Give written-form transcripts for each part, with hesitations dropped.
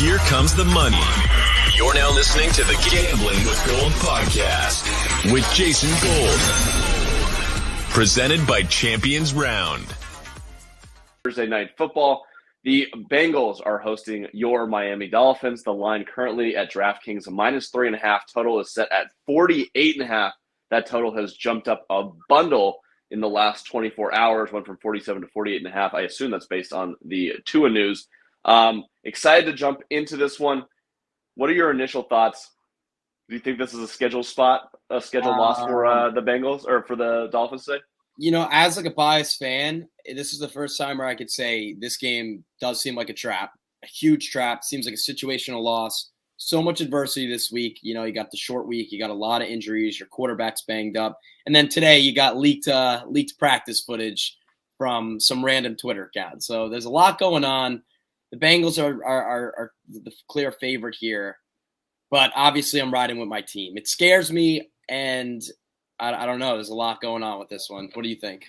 Here comes the money. You're now listening to the Gambling with Gold podcast with Jason Gold. Presented by Champions Round. Thursday Night Football. The Bengals are hosting your Miami Dolphins. The line currently at DraftKings -3.5. Total is set at 48.5. That total has jumped up a bundle in the last 24 hours. Went from 47 to 48.5. I assume that's based on the Tua news. Excited to jump into this one. What are your initial thoughts? Do you think this is a scheduled loss for the Bengals or for the Dolphins today? You know, as like a biased fan, this is the first time where I could say this game does seem like a trap, a huge trap. Seems like a situational loss. So much adversity this week. You know, you got the short week. You got a lot of injuries. Your quarterback's banged up. And then today you got leaked practice footage from some random Twitter account. So there's a lot going on. The Bengals are the clear favorite here. But obviously I'm riding with my team. It scares me, and I don't know. There's a lot going on with this one. What do you think?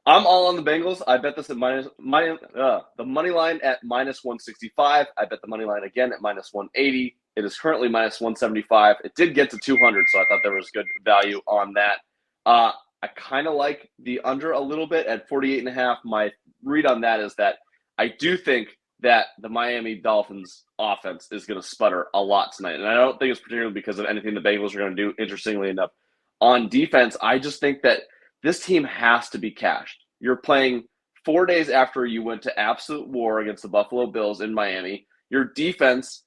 I'm all on the Bengals. I bet this at the money line at -165. I bet the money line again at -180. It is currently -175. It did get to 200, so I thought there was good value on that. I kind of like the under a little bit at 48.5. My read on that is that I do think that the Miami Dolphins offense is going to sputter a lot tonight. And I don't think it's particularly because of anything the Bengals are going to do, interestingly enough. On defense, I just think that this team has to be cashed. You're playing 4 days after you went to absolute war against the Buffalo Bills in Miami. Your defense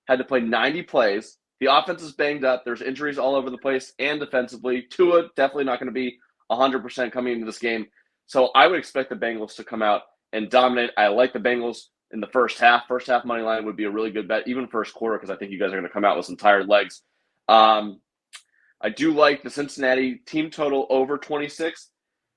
had to play 90 plays. The offense is banged up. There's injuries all over the place, and defensively. Tua definitely not going to be 100% coming into this game. So I would expect the Bengals to come out and dominate. I like the Bengals in the first half. First half money line would be a really good bet, even first quarter, because I think you guys are going to come out with some tired legs. I do like the Cincinnati team total over 26.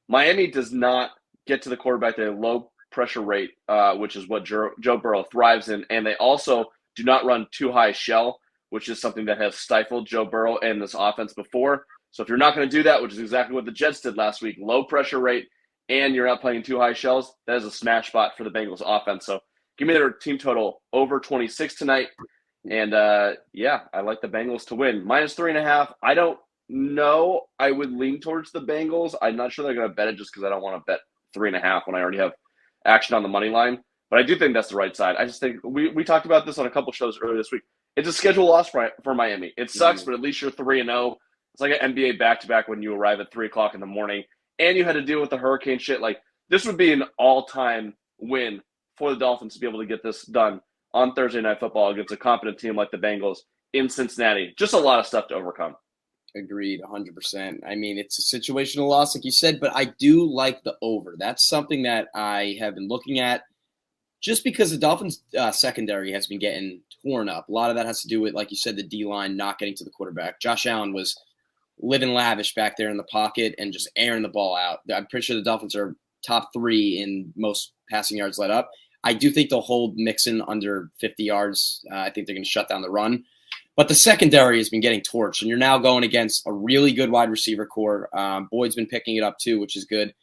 Miami does not get to the quarterback at a low pressure rate, which is what Joe Burrow thrives in. And they also do not run too high shell, which is something that has stifled Joe Burrow and this offense before. So if you're not going to do that, which is exactly what the Jets did last week, low pressure rate, and you're not playing too high shells, that is a smash spot for the Bengals offense. So give me their team total over 26 tonight. And, I like the Bengals to win. -3.5. I don't know. I would lean towards the Bengals. I'm not sure they're going to bet it just because I don't want to bet 3.5 when I already have action on the money line. But I do think that's the right side. I just think we talked about this on a couple shows earlier this week. It's a schedule loss for Miami. It sucks, but at least you're 3-0. It's like an NBA back-to-back when you arrive at 3 o'clock in the morning. And you had to deal with the hurricane shit. Like, this would be an all-time win for the Dolphins to be able to get this done on Thursday Night Football against a competent team like the Bengals in Cincinnati. Just a lot of stuff to overcome. Agreed, 100%. I mean, it's a situational loss, like you said, but I do like the over. That's something that I have been looking at just because the Dolphins' secondary has been getting torn up. A lot of that has to do with, like you said, the D-line not getting to the quarterback. Josh Allen was living lavish back there in the pocket and just airing the ball out. I'm pretty sure the Dolphins are top 3 in most passing yards let up. I do think they'll hold Mixon under 50 yards. I think they're going to shut down the run. But the secondary has been getting torched, and you're now going against a really good wide receiver core. Boyd's been picking it up too, which is good.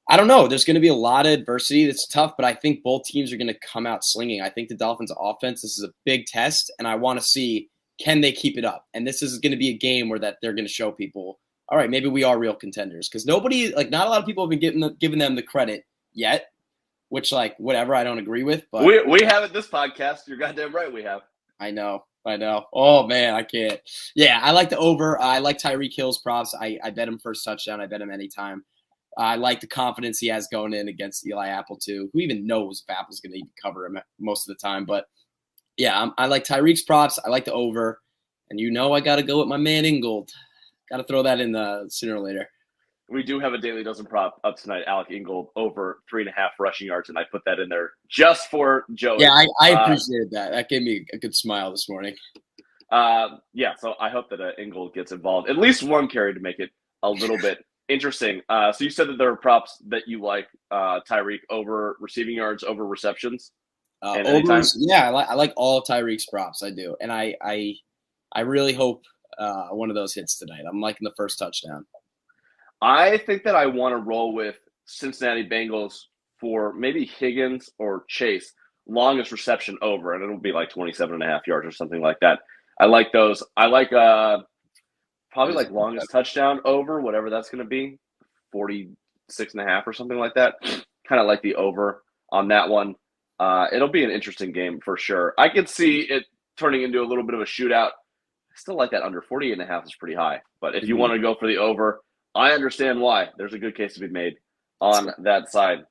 I don't know. There's going to be a lot of adversity. It's tough, but I think both teams are going to come out slinging. I think the Dolphins' offense, this is a big test, and I want to see, can they keep it up? And this is going to be a game where that they're going to show people, all right, maybe we are real contenders. Because not a lot of people have been giving them the credit yet, which, whatever, I don't agree with. But we have it this podcast. You're goddamn right we have. I know. Oh, man, I can't. Yeah, I like the over. I like Tyreek Hill's props. I bet him first touchdown. I bet him anytime. I like the confidence he has going in against Eli Apple, too. Who even knows if Apple's going to even cover him most of the time. But, yeah, I like Tyreek's props. I like the over. And I got to go with my man Ingold. Got to throw that in sooner or later. We do have a Daily Dozen prop up tonight, Alec Ingold, over 3.5 rushing yards, and I put that in there just for Joey. Yeah, I appreciated that. That gave me a good smile this morning. So I hope that Ingold gets involved. At least one carry to make it a little bit interesting. So you said that there are props that you like, Tyreek, over receiving yards, over receptions? Yeah, I like all Tyreek's props. I do. And I really hope one of those hits tonight. I'm liking the first touchdown. I think that I want to roll with Cincinnati Bengals for maybe Higgins or Chase. longest reception over, and it'll be like 27.5 yards or something like that. I like those. I like probably like longest touchdown over, whatever that's going to be, 46.5 or something like that. Kind of like the over on that one. It'll be an interesting game for sure. I could see it turning into a little bit of a shootout. I still like that under 48.5 is pretty high. But if you want to go for the over, I understand why. There's a good case to be made on that side.